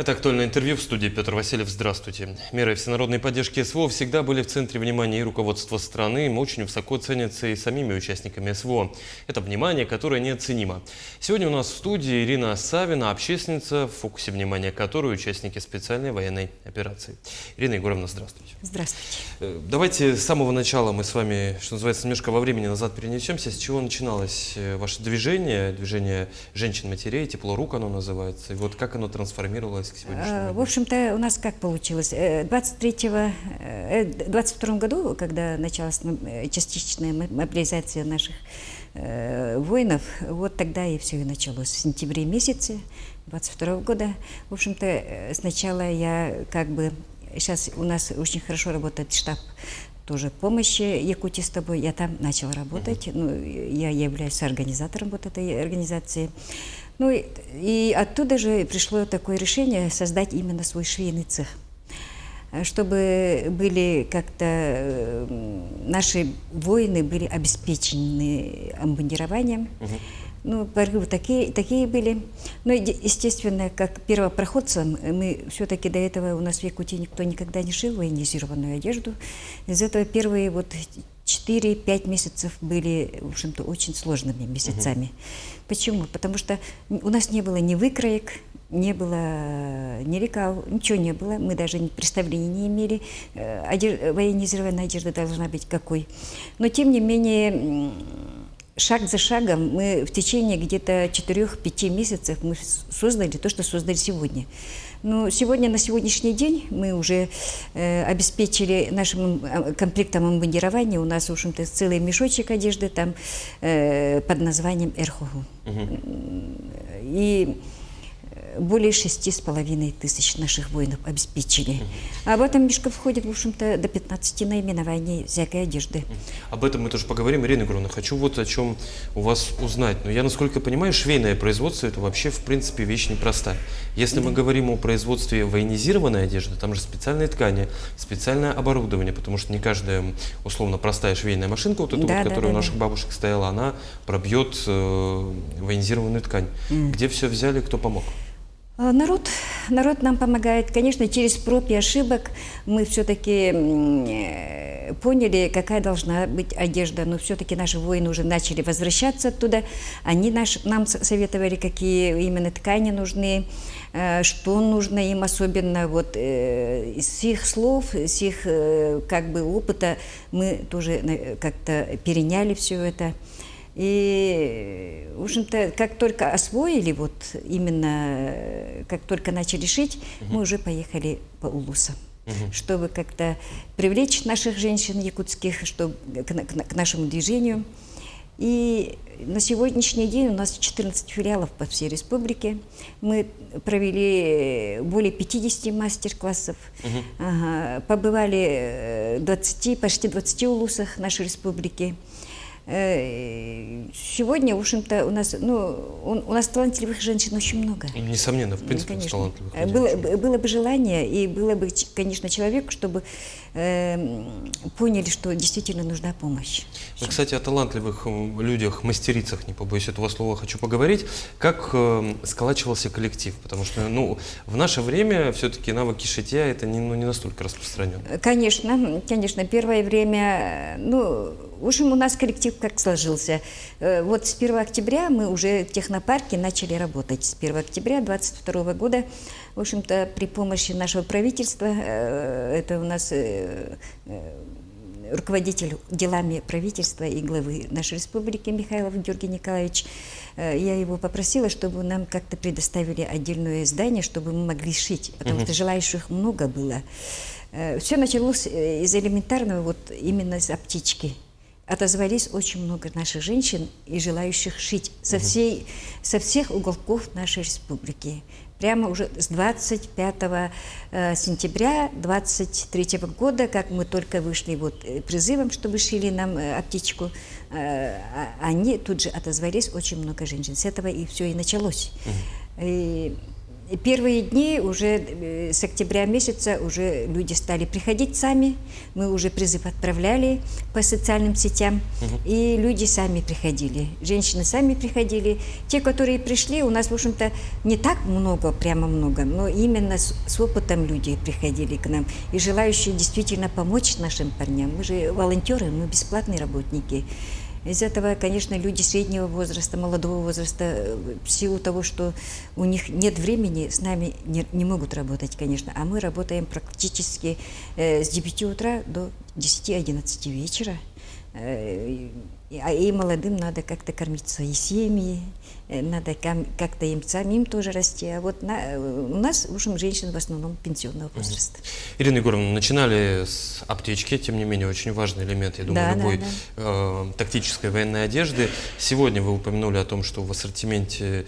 Это актуальное интервью в студии Петр Васильев. Здравствуйте. Меры всенародной поддержки СВО всегда были в центре внимания и руководства страны. Очень высоко ценятся и самими участниками СВО. Это внимание, которое неоценимо. Сегодня у нас в студии Ирина Савина, общественница, в фокусе внимания которой участники специальной военной операции. Ирина Егоровна, здравствуйте. Здравствуйте. Давайте с самого начала мы с вами, что называется, немножко во времени назад перенесемся. С чего начиналось ваше движение женщин-матерей, тепло рук оно называется. И вот как оно трансформировалось к сегодняшнему дню? В общем-то, у нас как получилось? В 22 году, когда началась частичная мобилизация наших воинов, вот тогда и все и началось. В сентябре месяце 22 года. В общем-то, сначала я сейчас у нас очень хорошо работает штаб тоже помощи Якутии с тобой. Я там начала работать. Я являюсь организатором вот этой организации. И оттуда же пришло такое решение создать именно свой швейный цех, чтобы были как-то наши воины были обеспечены обмундированием. Порывы такие были. Естественно, как первопроходцам, мы все-таки до этого у нас в Якутии никто никогда не шил военизированную одежду. Из этого первые 4-5 месяцев были, в общем-то, очень сложными месяцами. Почему? Потому что у нас не было ни выкроек, не было ни лекал, ничего не было. Мы даже представления не имели, военизированная одежда должна быть какой. Но, тем не менее, шаг за шагом мы в течение где-то 4-5 месяцев мы создали то, что создали сегодня. Но сегодня, на сегодняшний день, мы уже обеспечили нашим комплектом обмундирования. У нас, в общем-то, целый мешочек одежды там под названием «Эрхогу». И более 6,5 тысяч наших воинов обеспечили. А в этом мешке входит, в общем-то, до 15 наименований всякой одежды. Об этом мы тоже поговорим. Ирина Егоровна, хочу вот о чем у вас узнать. Но я, насколько понимаю, швейное производство – это вообще, в принципе, вещь непростая. Если мы говорим о производстве военизированной одежды, там же специальные ткани, специальное оборудование, потому что не каждая, условно, простая швейная машинка, которая у наших бабушек стояла, она пробьет военизированную ткань. Где все взяли, кто помог? Народ нам помогает. Конечно, через проб и ошибок мы все-таки поняли, какая должна быть одежда. Но все-таки наши воины уже начали возвращаться оттуда. Они нам советовали, какие именно ткани нужны, что нужно им особенно. С их слов, с их опыта мы тоже как-то переняли все это. И, в общем-то, как только освоили, как только начали шить, мы уже поехали по улусам, чтобы как-то привлечь наших женщин якутских к нашему движению. И на сегодняшний день у нас 14 филиалов по всей республике. Мы провели более 50 мастер-классов, побывали почти 20 улусах нашей республики. Сегодня, в общем-то, у нас талантливых женщин очень много. Несомненно, в принципе, талантливых людей. Было бы желание, и было бы, конечно, человек, чтобы поняли, что действительно нужна помощь. Кстати, о талантливых людях, мастерицах, не побоюсь этого слова, хочу поговорить. Как сколачивался коллектив? Потому что, в наше время все-таки навыки шитья это не настолько распространено. Конечно. Первое время, в общем, у нас коллектив как сложился. Вот с 1 октября мы уже в технопарке начали работать. С 1 октября 2022 года, в общем-то, при помощи нашего правительства, это у нас руководитель делами правительства и главы нашей республики Михайлов Георгий Николаевич, я его попросила, чтобы нам как-то предоставили отдельное здание, чтобы мы могли шить, потому что желающих много было. Все началось из элементарного, именно с аптечки. Отозвались очень много наших женщин и желающих шить со всех уголков нашей республики. Прямо уже с 25 сентября 2023 года, как мы только вышли призывом, чтобы шили нам аптечку, они тут же отозвались, очень много женщин. С этого и все и началось. Первые дни уже с октября месяца уже люди стали приходить сами. Мы уже призыв отправляли по социальным сетям, и люди сами приходили. Женщины сами приходили. Те, которые пришли, у нас, в общем-то, не так много, прямо много, но именно с опытом люди приходили к нам. И желающие действительно помочь нашим парням. Мы же волонтеры, мы бесплатные работники. Из этого, конечно, люди среднего возраста, молодого возраста, в силу того, что у них нет времени, с нами не могут работать, конечно. А мы работаем практически с 9 утра до 10-11 вечера. И молодым надо как-то кормить свои семьи, надо как-то им самим тоже расти. А вот у нас, в общем, женщин в основном пенсионного возраста. Ирина Егоровна, начинали с аптечки, тем не менее, очень важный элемент, я думаю, любой тактической военной одежды. Сегодня вы упомянули о том, что в ассортименте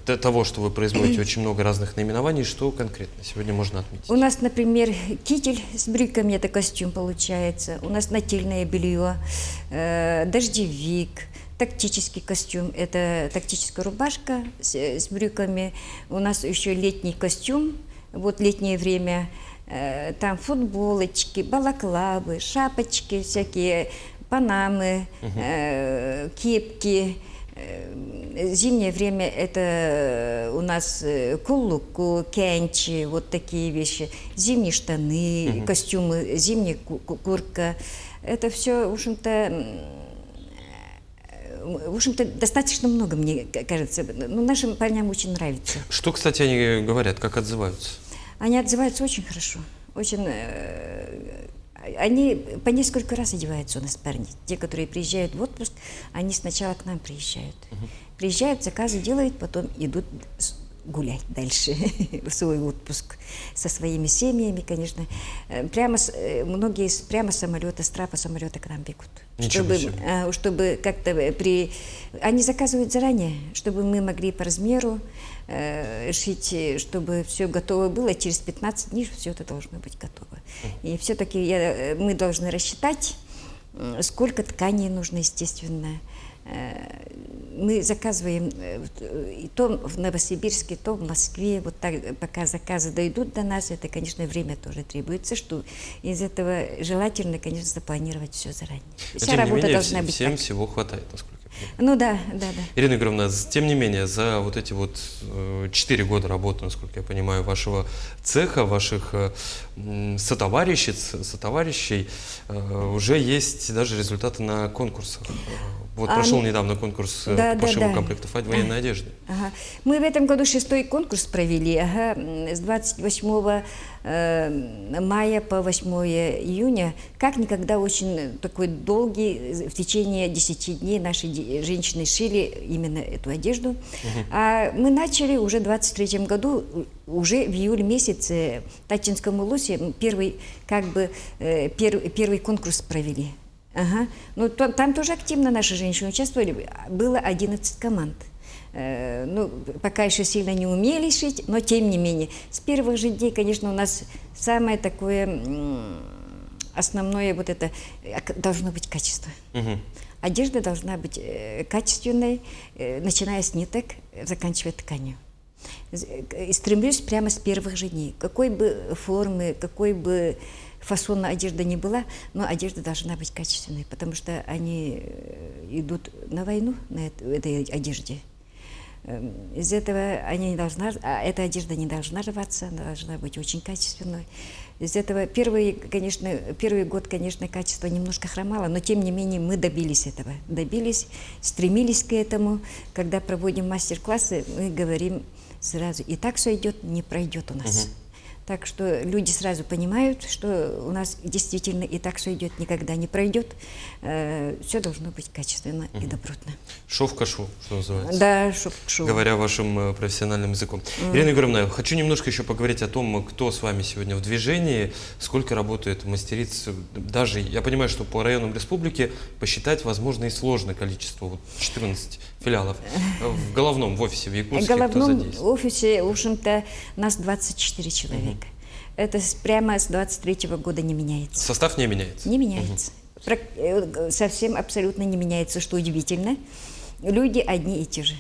того, что вы производите, очень много разных наименований. Что конкретно сегодня можно отметить? У нас, например, китель с брюками, это костюм получается. У нас нательное белье, дождевик, тактический костюм, это тактическая рубашка с брюками. У нас еще летний костюм, вот летнее время, там футболочки, балаклавы, шапочки всякие, панамы, кепки. Зимнее время это у нас кулуку, кенчи, вот такие вещи. Зимние штаны, костюмы, зимняя куртка. Это все, в общем-то, достаточно много, мне кажется. Но нашим парням очень нравится. Что, кстати, они говорят, как отзываются? Они отзываются очень хорошо. Очень, они по несколько раз одеваются у нас парни. Те, которые приезжают в отпуск, они сначала к нам приезжают. Приезжают, заказы делают, потом идут гулять дальше в свой отпуск со своими семьями, конечно. Многие прямо с самолета, с трапа самолета к нам бегут. Чтобы как-то Они заказывают заранее, чтобы мы могли по размеру шить, чтобы все готово было. Через 15 дней все это должно быть готово. И все-таки мы должны рассчитать, сколько тканей нужно, естественно. Мы заказываем то в Новосибирске, то в Москве. Вот так, пока заказы дойдут до нас, это, конечно, время тоже требуется, что из этого желательно, конечно, запланировать все заранее. Вся работа должна быть. Всем всего хватает, насколько я понимаю. Ну да. Ирина Егоровна, тем не менее, за вот эти вот 4 года работы, насколько я понимаю, вашего цеха, ваших сотоварищей, уже есть даже результаты на конкурсах. Вот прошел недавно конкурс по пошиву комплектов военной одежды. Мы в этом году 6-й конкурс провели. С 28 мая по 8 июня. Как никогда очень такой долгий, в течение 10 дней наши женщины шили именно эту одежду. А мы начали уже в 23 году, уже в июле месяце в Тачинском улусе первый конкурс провели. Ну, там тоже активно наши женщины участвовали. Было 11 команд. Ну, пока еще сильно не умели шить, но тем не менее. С первых же дней, конечно, у нас самое такое основное вот это должно быть качество. Одежда должна быть качественной, начиная с ниток, заканчивая тканью. И стремлюсь прямо с первых же дней. Какой бы формы, какой бы фасона одежда не была, но одежда должна быть качественной, потому что они идут на войну на этой одежде. Из этого эта одежда не должна рваться, она должна быть очень качественной. Из этого первый год, конечно, качество немножко хромало, но тем не менее мы добились этого. Стремились к этому. Когда проводим мастер-классы, мы говорим сразу, и так все идет, не пройдет у нас. Так что люди сразу понимают, что у нас действительно и так все идет, никогда не пройдет. Все должно быть качественно и добротно. Шов к шву, что называется. Да, шов к шву. Говоря вашим профессиональным языком. Ирина Егоровна, хочу немножко еще поговорить о том, кто с вами сегодня в движении, сколько работает мастериц. Даже, я понимаю, что по районам республики посчитать, возможно, и сложное количество. Вот 14 филиалов. В головном, в офисе в Якутске, в головном офисе, в общем-то, нас 24 человека. Это прямо с 23-го года не меняется. Состав не меняется? Не меняется. Совсем абсолютно не меняется, что удивительно. люди одни и те же.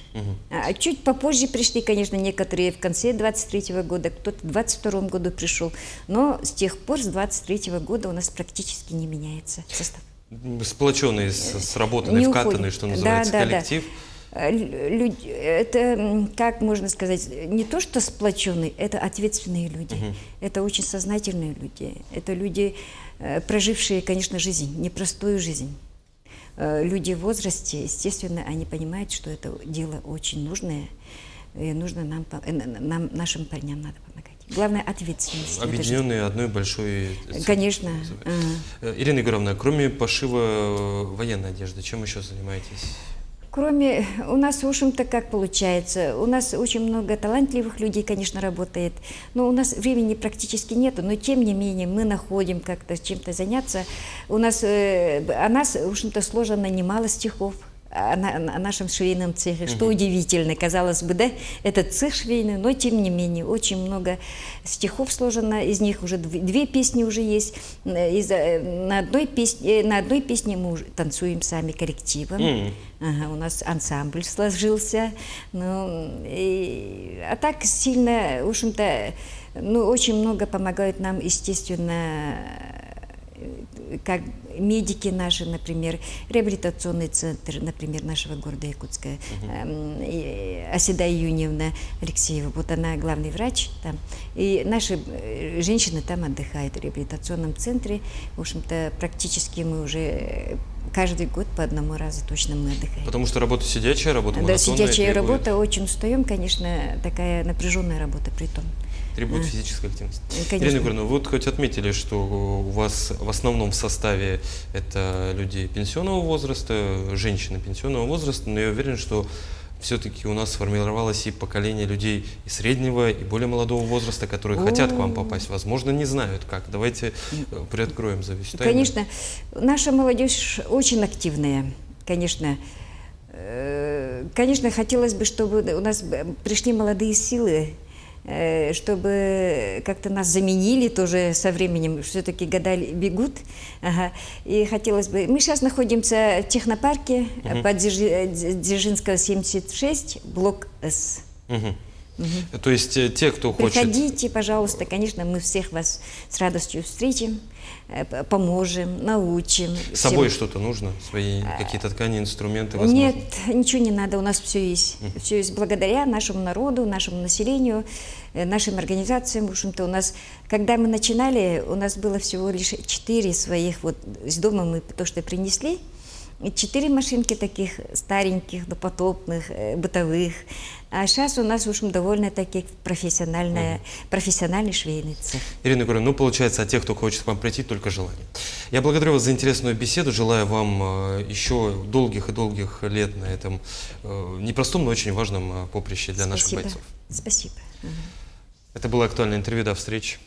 А чуть попозже пришли, конечно, некоторые в конце 23 года, кто-то в 22 году пришел, но с тех пор, с 23 года у нас практически не меняется состав. Сплоченный, сработанный, Не вкатанный, уходит. что называется, Да, да, да. коллектив. Люди, это, как можно сказать, не то что сплоченные, это ответственные люди. Это очень сознательные люди. Это люди, прожившие, конечно, жизнь, непростую жизнь. Люди в возрасте, естественно, они понимают, что это дело очень нужное, и нужно нашим парням надо помогать. Главное, ответственность. Объединенные одной большой целью. Конечно. Ирина Егоровна, кроме пошива военной одежды, чем еще занимаетесь? Кроме, у нас, в общем-то, как получается, у нас очень много талантливых людей, конечно, работает, но у нас времени практически нету, но тем не менее мы находим как-то чем-то заняться. У нас, о нас, в общем-то, сложено немало стихов о нашем швейном цехе, что удивительно, казалось бы, да, этот цех швейный, но тем не менее очень много стихов сложено, из них уже две песни уже есть, на одной песне мы уже танцуем сами коллективом, ага, у нас ансамбль сложился, ну, а так сильно, в общем-то, ну, очень много помогают нам, естественно, как медики наши, например, реабилитационный центр, например, нашего города Якутска, Аседа Юньевна Алексеева, вот она главный врач там, и наши женщины там отдыхают в реабилитационном центре, в общем-то, практически мы уже каждый год по одному разу точно мы отдыхаем. Потому что работа сидячая, работа монотонная. Да, сидячая работа, очень устаем, конечно, такая напряженная работа при том. Требует физической активности. Конечно. Ирина Егоровна, вот хоть отметили, что у вас в основном в составе это люди пенсионного возраста, женщины пенсионного возраста, но я уверен, что все-таки у нас сформировалось и поколение людей и среднего, и более молодого возраста, которые хотят к вам попасть, возможно, не знают как. Давайте приоткроем завесу тайны. Конечно, наша молодежь очень активная, конечно. Конечно, хотелось бы, чтобы у нас пришли молодые силы, чтобы как-то нас заменили тоже со временем, все-таки года бегут. Ага. И хотелось бы... Мы сейчас находимся в технопарке по Дзержинского, 76, блок С. То есть те, кто хочет... Приходите, пожалуйста, конечно, мы всех вас с радостью встретим, поможем, научим. С собой что-то нужно? Свои какие-то ткани, инструменты, возможно? Нет, ничего не надо, у нас все есть. Все есть благодаря нашему народу, нашему населению, нашим организациям. В общем-то, у нас, когда мы начинали, у нас было всего лишь 4 своих, вот из дома мы то, что принесли, 4 машинки таких стареньких, допотопных, бытовых. А сейчас у нас, в общем, довольно-таки профессиональный швейный цех. Ирина Егоровна, ну, получается, от тех, кто хочет к вам прийти, только желание. Я благодарю вас за интересную беседу, желаю вам еще долгих и долгих лет на этом непростом, но очень важном поприще для наших бойцов. Спасибо. Это было актуальное интервью. До встречи.